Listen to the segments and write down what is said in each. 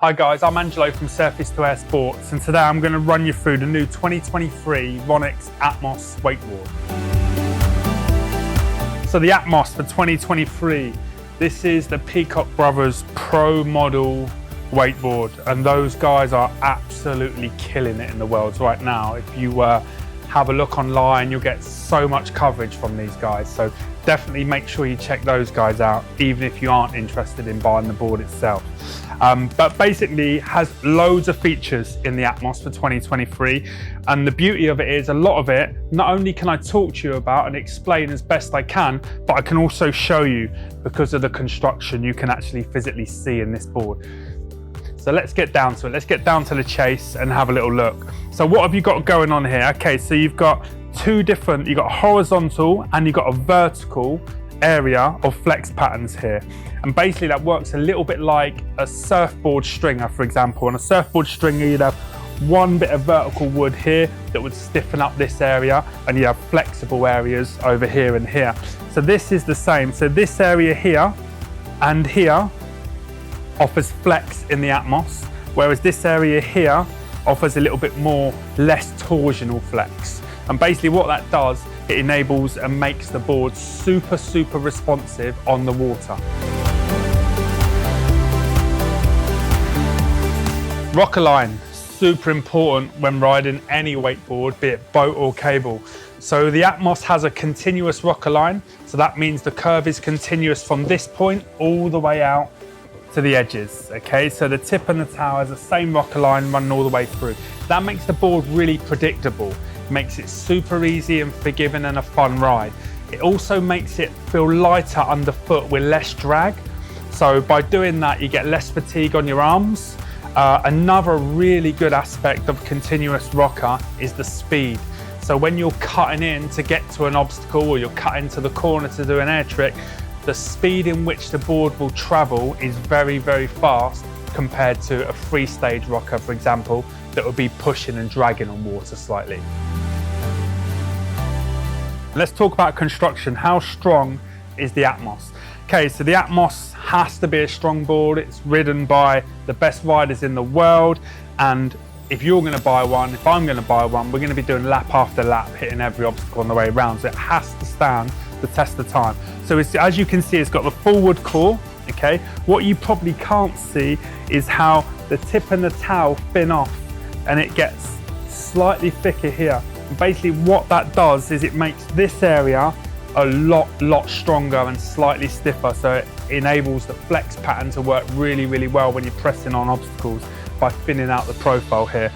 Hi guys, I'm Angelo from S2AS Sports, and today I'm going to run you through the new 2023 Ronix Atmos Wakeboard. So the Atmos for 2023, this is the Peacock Brothers Pro model wakeboard, and those guys are absolutely killing it in the world right now. If you have a look online, you'll get so much coverage from these guys, so definitely make sure you check those guys out, even if you aren't interested in buying the board itself. But basically has loads of features in the Atmos for 2023, and the beauty of it is a lot of it, not only can I talk to you about and explain as best I can, but I can also show you because of the construction you can actually physically see in this board. So let's get down to it. Let's get down to the chase and have a little look. So what have you got going on here? Okay, so you've got two different, you've got horizontal and you've got a vertical area of flex patterns here. And basically that works a little bit like a surfboard stringer, for example. On a surfboard stringer, you'd have one bit of vertical wood here that would stiffen up this area, and you have flexible areas over here and here. So this is the same. So this area here and here offers flex in the Atmos, whereas this area here offers a little bit more, less torsional flex. And basically what that does, it enables and makes the board super responsive on the water. Rocker line, super important when riding any wakeboard, be it boat or cable. So the Atmos has a continuous rocker line, so that means the curve is continuous from this point all the way out to the edges. Okay, so the tip and the tail has the same rocker line running all the way through. That makes the board really predictable. It makes it super easy and forgiving and a fun ride. It also makes it feel lighter underfoot with less drag. So by doing that, you get less fatigue on your arms. Another really good aspect of continuous rocker is the speed. So when you're cutting in to get to an obstacle, or you're cutting to the corner to do an air trick, the speed in which the board will travel is very fast compared to a free stage rocker, for example, that would be pushing and dragging on water slightly. Let's talk about construction. How strong is the Atmos? Okay, so the Atmos has to be a strong board. It's ridden by the best riders in the world, and if you're going to buy one, if I'm going to buy one, we're going to be doing lap after lap, hitting every obstacle on the way around, so it has to stand the test of time. So as you can see, it's got the full wood core. Okay, what you probably can't see is how the tip and the tail fin off, and it gets slightly thicker here. And basically what that does is it makes this area a lot stronger and slightly stiffer, so it enables the flex pattern to work really well when you're pressing on obstacles by thinning out the profile here.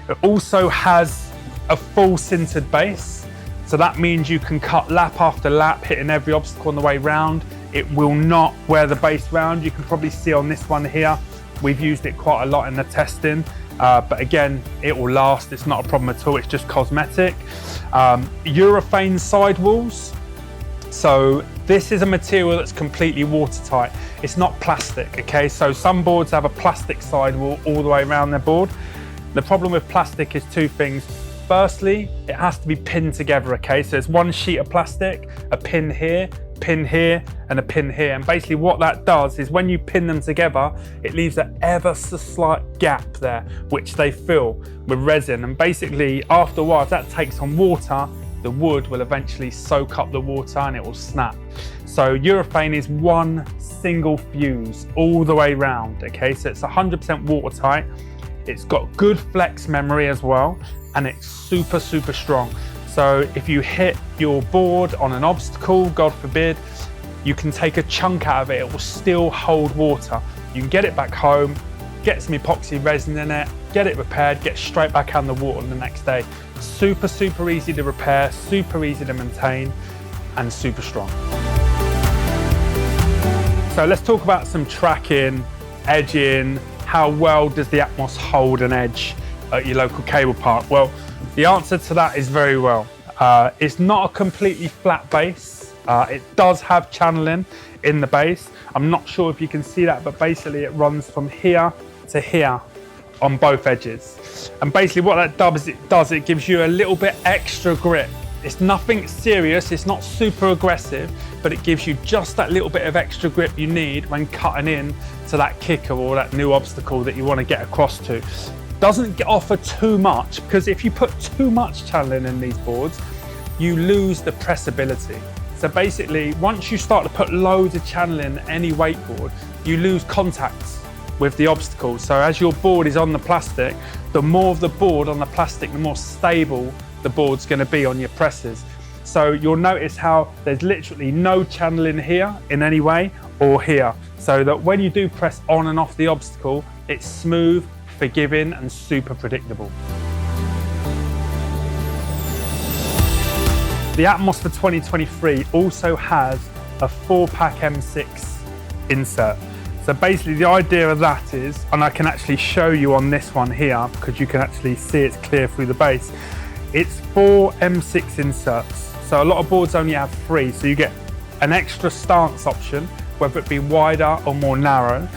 It also has a full sintered base, so that means you can cut lap after lap, hitting every obstacle on the way round. It will not wear the base round. You can probably see on this one here, we've used it quite a lot in the testing, but again, it will last. It's not a problem at all. It's just cosmetic. Urethane sidewalls. So this is a material that's completely watertight. It's not plastic, okay? So some boards have a plastic sidewall all the way around their board. The problem with plastic is two things. Firstly, it has to be pinned together, okay? So it's one sheet of plastic, a pin here, and a pin here. And basically what that does is when you pin them together, it leaves an ever so slight gap there, which they fill with resin. And basically after a while, if that takes on water, the wood will eventually soak up the water and it will snap. So urethane is one single fuse all the way round, okay? So it's 100% watertight. It's got good flex memory as well, and it's super strong. So if you hit your board on an obstacle, God forbid, you can take a chunk out of it, it will still hold water. You can get it back home, get some epoxy resin in it, get it repaired, get straight back out in the water the next day. Super easy to repair, super easy to maintain, and super strong. So let's talk about some tracking, edging. How well does the Atmos hold an edge at your local cable park? Well, the answer to that is very well. It's not a completely flat base. It does have channeling in the base. I'm not sure if you can see that, but basically it runs from here to here on both edges. And basically what that does, it gives you a little bit extra grip. It's nothing serious, it's not super aggressive, but it gives you just that little bit of extra grip you need when cutting in to that kicker or that new obstacle that you want to get across to. Doesn't offer too much, because if you put too much channeling in these boards, you lose the pressability. So basically, once you start to put loads of channeling in any wakeboard, you lose contacts with the obstacles. So as your board is on the plastic, the more of the board on the plastic, the more stable the board's going to be on your presses. So you'll notice how there's literally no channeling here in any way, or here. So that when you do press on and off the obstacle, it's smooth, forgiving and super predictable. The Atmos for 2023 also has a 4-pack M6 insert. So basically the idea of that is, and I can actually show you on this one here because you can actually see it's clear through the base, it's 4 M6 inserts. So a lot of boards only have 3, so you get an extra stance option, whether it be wider or more narrow,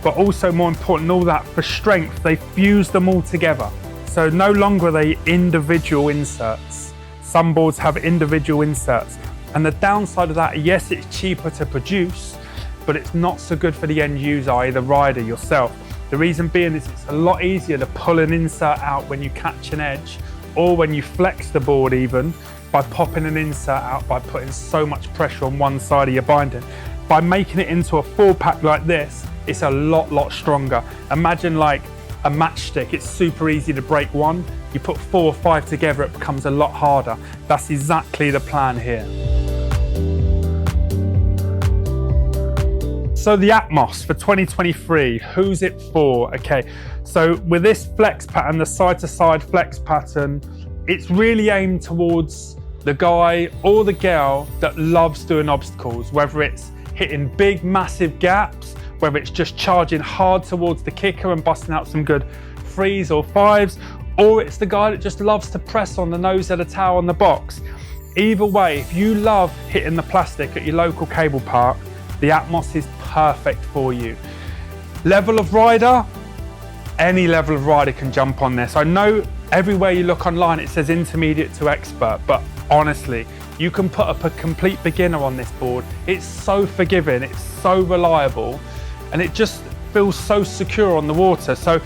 but also more important than all that, for strength, they fuse them all together. So no longer are they individual inserts. Some boards have individual inserts, and the downside of that, yes, it's cheaper to produce, but it's not so good for the end user, i.e. the rider yourself. The reason being is it's a lot easier to pull an insert out when you catch an edge, or when you flex the board even, by popping an insert out by putting so much pressure on one side of your binding. By making it into a 4-pack like this, it's a lot stronger. Imagine like a matchstick, it's super easy to break one. You put 4 or 5 together, it becomes a lot harder. That's exactly the plan here. So the Atmos for 2023, who's it for? Okay, so with this flex pattern, the side-to-side flex pattern, it's really aimed towards the guy or the girl that loves doing obstacles, whether it's hitting big, massive gaps, whether it's just charging hard towards the kicker and busting out some good 3s or 5s, or it's the guy that just loves to press on the nose of the towel on the box. Either way, if you love hitting the plastic at your local cable park, the Atmos is perfect for you. Level of rider, any level of rider can jump on this. I know everywhere you look online it says intermediate to expert, but honestly, you can put up a complete beginner on this board. It's so forgiving, it's so reliable, and it just feels so secure on the water. So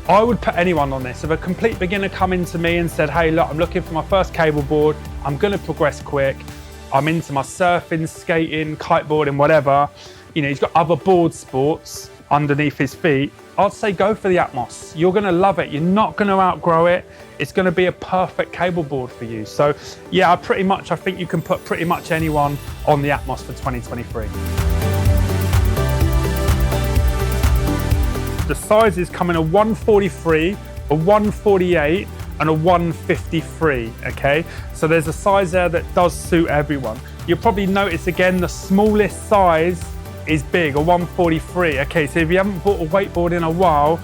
I would put anyone on this. If a complete beginner come into me and said, hey look, I'm looking for my first cable board, I'm gonna progress quick, I'm into my surfing, skating, kiteboarding, whatever, you know, he's got other board sports underneath his feet, I'd say go for the Atmos. You're gonna love it, you're not gonna outgrow it, it's gonna be a perfect cable board for you. So yeah, I think you can put pretty much anyone on the Atmos for 2023. The sizes come in a 143, a 148, and a 153, okay? So there's a size there that does suit everyone. You'll probably notice again, the smallest size is big, a 143. Okay, so if you haven't bought a wakeboard in a while,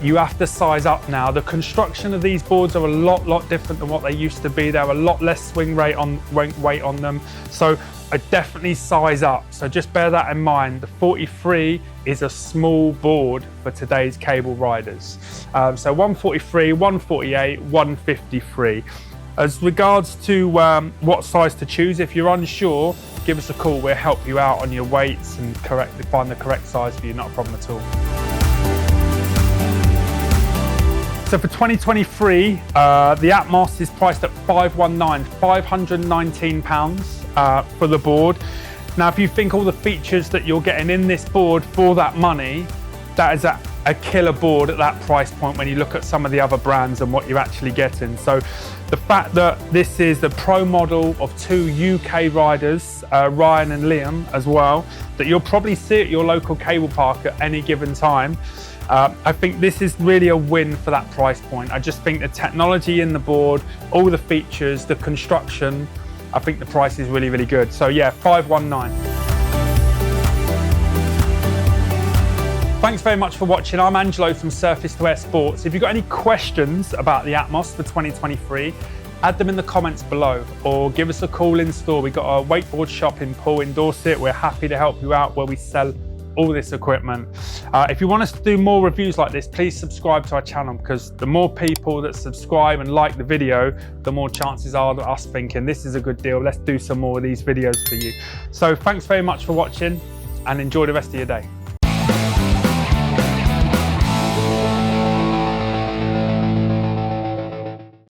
you have to size up now. The construction of these boards are a lot different than what they used to be. They're a lot less swing weight on them. So I definitely size up. So just bear that in mind. The 43 is a small board for today's cable riders. So 143, 148, 153. As regards to what size to choose, if you're unsure, give us a call. We'll help you out on your weights and find the correct size for you, not a problem at all. So for 2023, the Atmos is priced at £519 for the board. Now, if you think all the features that you're getting in this board for that money, that is a killer board at that price point when you look at some of the other brands and what you're actually getting. So the fact that this is the pro model of 2 UK riders, Ryan and Liam as well, that you'll probably see at your local cable park at any given time, I think this is really a win for that price point. I just think the technology in the board, all the features, the construction, I think the price is really good. So yeah, 519. Thanks very much for watching. I'm Angelo from S2AS Sports. If you've got any questions about the Atmos for 2023, add them in the comments below or give us a call in store. We've got a wakeboard shop in Poole in Dorset. We're happy to help you out where we sell all this equipment. If you want us to do more reviews like this, please subscribe to our channel, because the more people that subscribe and like the video, the more chances are that us thinking this is a good deal, let's do some more of these videos for you. So thanks very much for watching and enjoy the rest of your day.